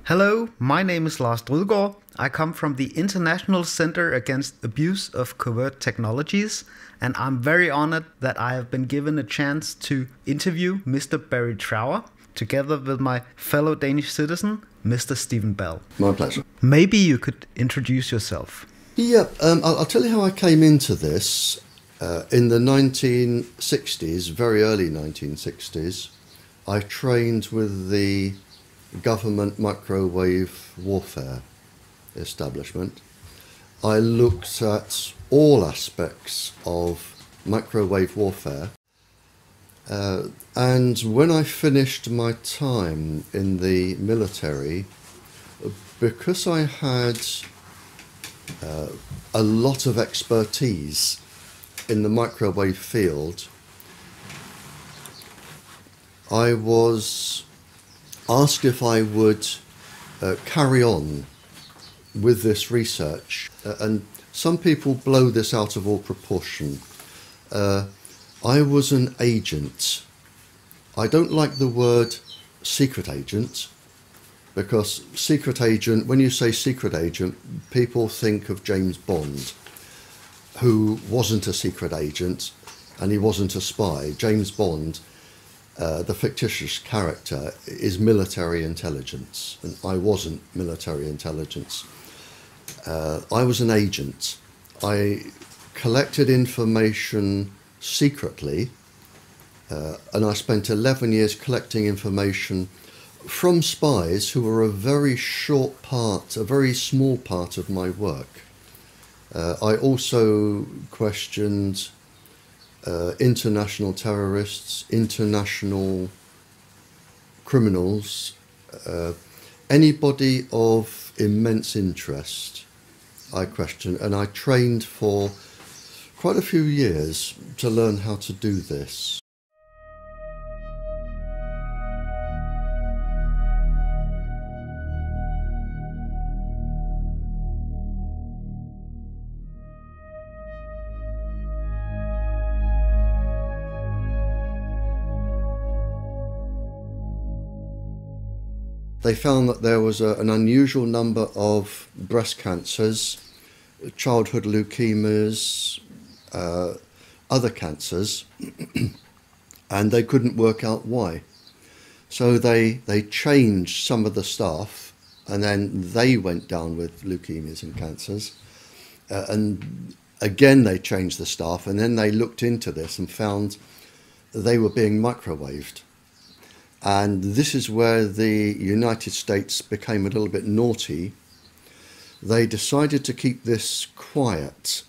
Hello, my name is Lars Drudgaard. I come from the International Center Against Abuse of Covert Technologies, and I'm very honored that I have been given a chance to interview Mr. Barrie Trower, together with my fellow Danish citizen, Mr. Stephen Bell. My pleasure. Maybe you could introduce yourself. Yeah, I'll tell you how I came into this. In the 1960s, very early 1960s, I trained with the government microwave warfare establishment. I looked at all aspects of microwave warfare, and when I finished my time in the military, because I had a lot of expertise in the microwave field, I was asked if I would carry on with this research, and some people blow this out of all proportion. I was an agent. I don't like the word secret agent, because secret agent, when you say secret agent, people think of James Bond, who wasn't a secret agent and he wasn't a spy. James Bond, the fictitious character, is military intelligence, and I wasn't military intelligence. I was an agent. I collected information secretly, and I spent 11 years collecting information from spies who were a very short part, a very small part of my work. I also questioned international terrorists, international criminals, anybody of immense interest I questioned, and I trained for quite a few years to learn how to do this. They found that there was an unusual number of breast cancers, childhood leukemias, other cancers, and they couldn't work out why. So they changed some of the staff, and then they went down with leukemias and cancers. And again they changed the staff, and then they looked into this and found they were being microwaved. And this is where the United States became a little bit naughty. They decided to keep this quiet.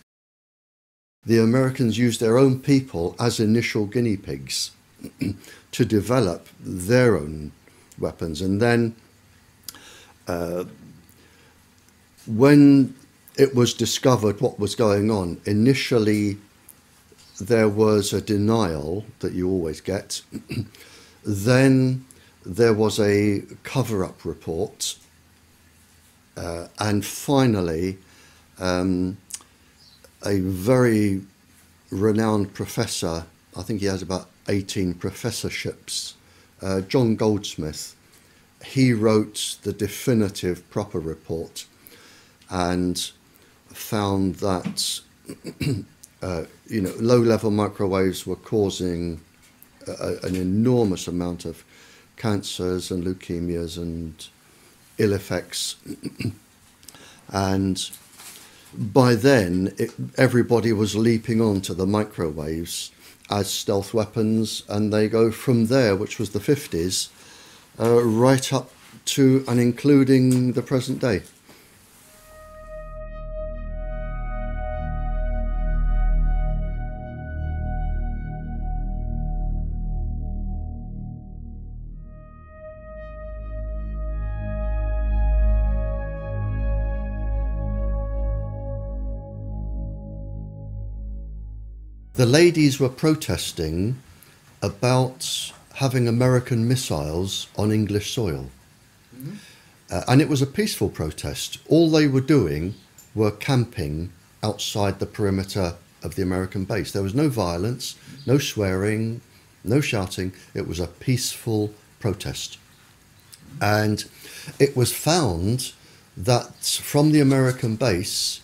The Americans used their own people as initial guinea pigs to develop their own weapons. And then when it was discovered what was going on, initially there was a denial that you always get. Then there was a cover-up report, and finally a very renowned professor, I think he has about 18 professorships, John Goldsmith, he wrote the definitive proper report and found that low-level microwaves were causing an enormous amount of cancers and leukemias and ill effects. And by then, everybody was leaping onto the microwaves as stealth weapons, and they go from there, which was the 50s, right up to and including the present day. The ladies were protesting about having American missiles on English soil. Mm-hmm. And it was a peaceful protest. All they were doing were camping outside the perimeter of the American base. There was no violence, no swearing, no shouting. It was a peaceful protest. And it was found that from the American base,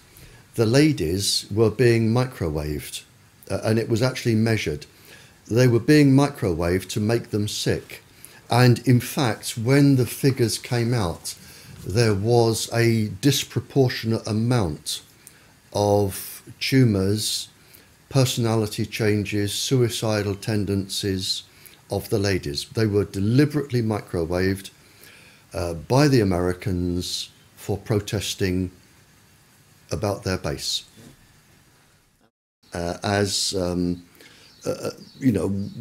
the ladies were being microwaved, and it was actually measured. They were being microwaved to make them sick. And in fact, when the figures came out, there was a disproportionate amount of tumours, personality changes, suicidal tendencies of the ladies. They were deliberately microwaved by the Americans for protesting about their base.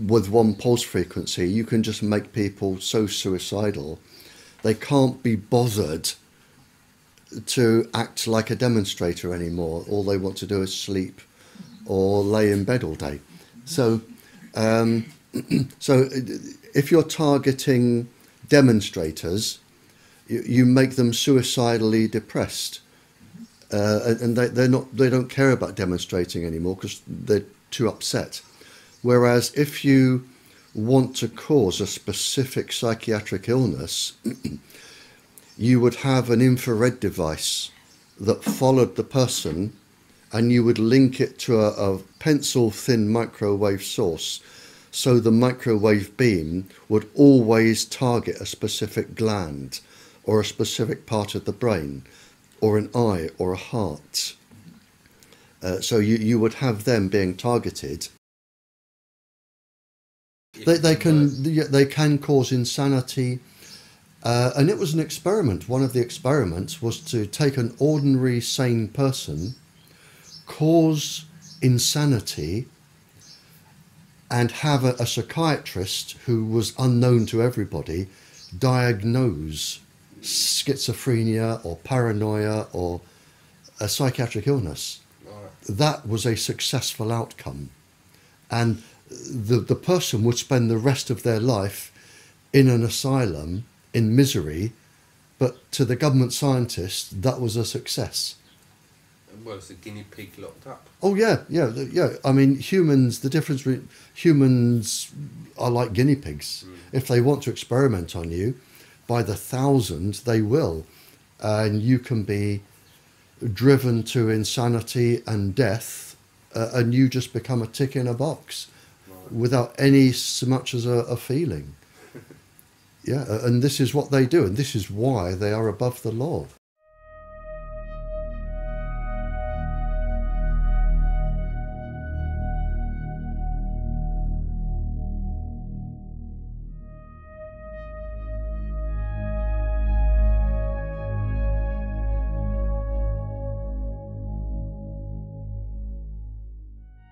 With one pulse frequency, you can just make people so suicidal, they can't be bothered to act like a demonstrator anymore. All they want to do is sleep or lay in bed all day. So if you're targeting demonstrators, you make them suicidally depressed, and they don't care about demonstrating anymore because they're too upset. Whereas if you want to cause a specific psychiatric illness, you would have an infrared device that followed the person, and you would link it to a pencil-thin microwave source, so the microwave beam would always target a specific gland or a specific part of the brain or an eye or a heart. So you would have them being targeted. They can cause insanity, and it was an experiment. One of the experiments was to take an ordinary sane person, cause insanity, and have a psychiatrist who was unknown to everybody diagnose schizophrenia or paranoia or a psychiatric illness. That was a successful outcome, and the person would spend the rest of their life in an asylum in misery, but to the government scientists that was a success. Well, it's a guinea pig locked up. Oh yeah. I mean, humans, the difference between humans are like guinea pigs. If they want to experiment on you, by the thousands they will, and you can be driven to insanity and death, and you just become a tick in a box without any so much as a feeling. Yeah, and this is what they do, and this is why they are above the law.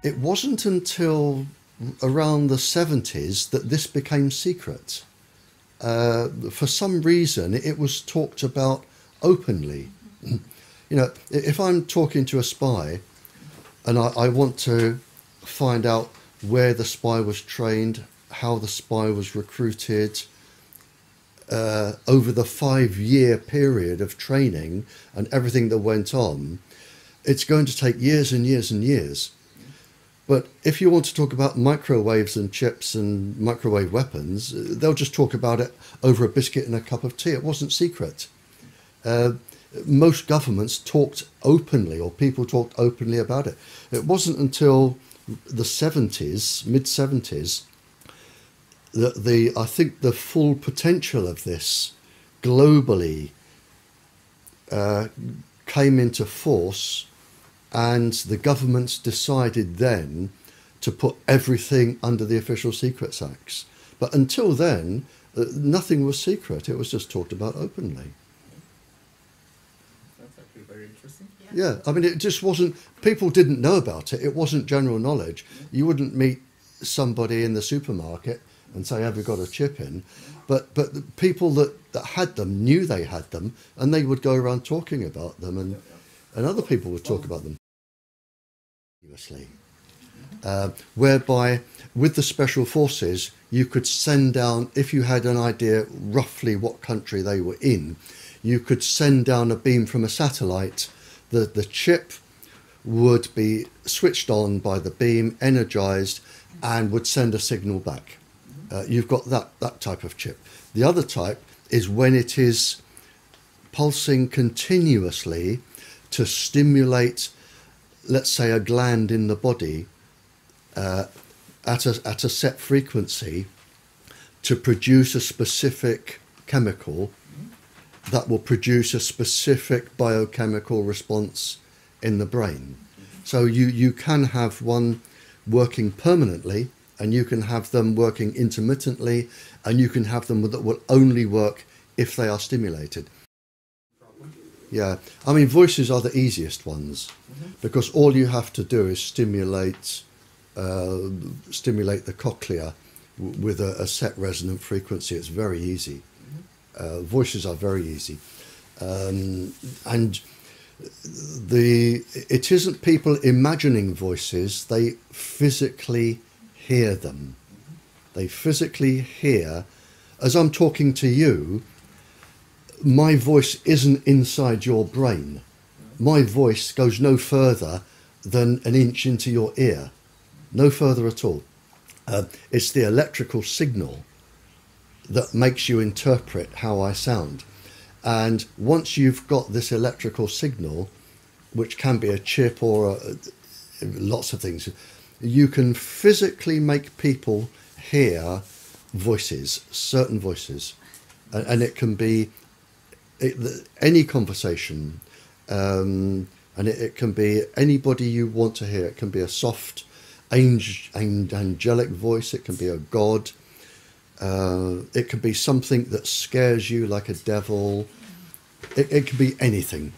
It wasn't until around the 70s that this became secret. For some reason, it was talked about openly. You know, if I'm talking to a spy and I want to find out where the spy was trained, how the spy was recruited, over the 5-year period of training and everything that went on, it's going to take years and years and years. But if you want to talk about microwaves and chips and microwave weapons, they'll just talk about it over a biscuit and a cup of tea. It wasn't secret. Most governments talked openly, or people talked openly about it. It wasn't until the 70s, mid-70s, that I think the full potential of this globally came into force. And the governments decided then to put everything under the Official Secrets Acts. But until then, nothing was secret. It was just talked about openly. That's actually very interesting. Yeah, I mean, it just wasn't, people didn't know about it. It wasn't general knowledge. You wouldn't meet somebody in the supermarket and say, have you got a chip in? But the people that had them knew they had them, and they would go around talking about them, and other people would talk about them. Whereby with the special forces, you could send down, if you had an idea roughly what country they were in, you could send down a beam from a satellite. The chip would be switched on by the beam, energized, and would send a signal back. You've got that type of chip. The other type is when it is pulsing continuously to stimulate, let's say, a gland in the body at a set frequency to produce a specific chemical that will produce a specific biochemical response in the brain. So you can have one working permanently, and you can have them working intermittently, and you can have them that will only work if they are stimulated. Yeah, I mean, voices are the easiest ones, because all you have to do is stimulate the cochlea with a set resonant frequency. It's very easy. Voices are very easy, and it isn't people imagining voices. They physically hear them. They physically hear, as I'm talking to you, my voice isn't inside your brain. My voice goes no further than an inch into your ear, no further at all. It's the electrical signal that makes you interpret how I sound. And once you've got this electrical signal, which can be a chip or lots of things, you can physically make people hear voices, certain voices. And it can be any conversation, and it can be anybody you want to hear. It can be a soft, angelic voice. It can be a god. It can be something that scares you, like a devil. It can be anything.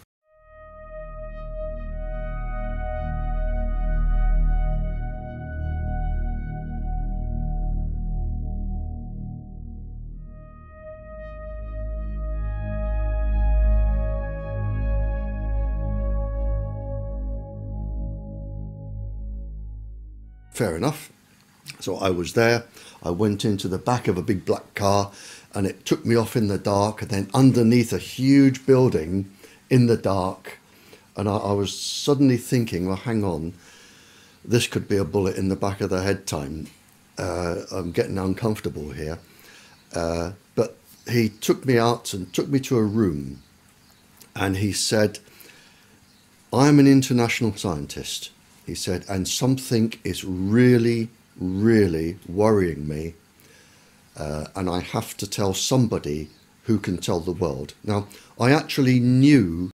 Fair enough. So I was there. I went into the back of a big black car, and it took me off in the dark, and then underneath a huge building in the dark. And I was suddenly thinking, well, hang on, this could be a bullet in the back of the head time. I'm getting uncomfortable here. But he took me out and took me to a room, and he said, I'm an international scientist. He said, and something is really, really worrying me, and I have to tell somebody who can tell the world. Now, I actually knew